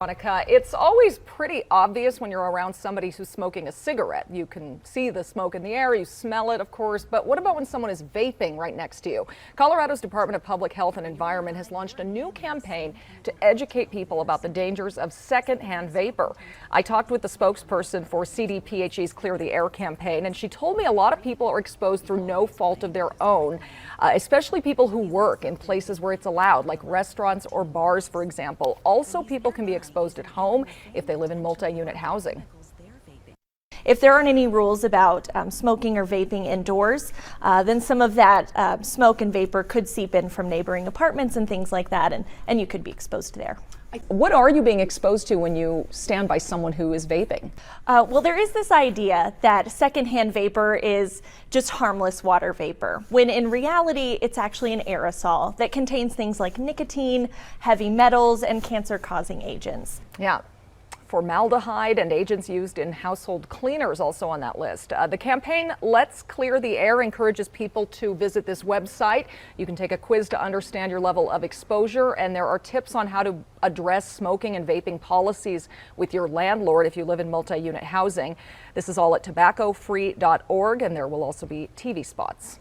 Monica, it's always pretty obvious when you're around somebody who's smoking a cigarette. You can see the smoke in the air, you smell it, of course, but what about when someone is vaping right next to you? Colorado's Department of Public Health and Environment has launched a new campaign to educate people about the dangers of secondhand vapor. I talked with the spokesperson for CDPHE's Clear the Air campaign, and she told me a lot of people are exposed through no fault of their own, especially people who work in places where it's allowed, like restaurants or bars, for example. Also, people can be exposed at home if they live in multi-unit housing. If there aren't any rules about smoking or vaping indoors, then some of that smoke and vapor could seep in from neighboring apartments and things like that, and you could be exposed there. What are you being exposed to when you stand by someone who is vaping? Well, there is this idea that secondhand vapor is just harmless water vapor, when in reality it's actually an aerosol that contains things like nicotine, heavy metals, and cancer-causing agents. Yeah. Formaldehyde and agents used in household cleaners also on that list. The campaign Let's Clear the Air encourages people to visit this website. You can take a quiz to understand your level of exposure, and there are tips on how to address smoking and vaping policies with your landlord if you live in multi-unit housing. This is all at tobaccofree.org, and there will also be TV spots.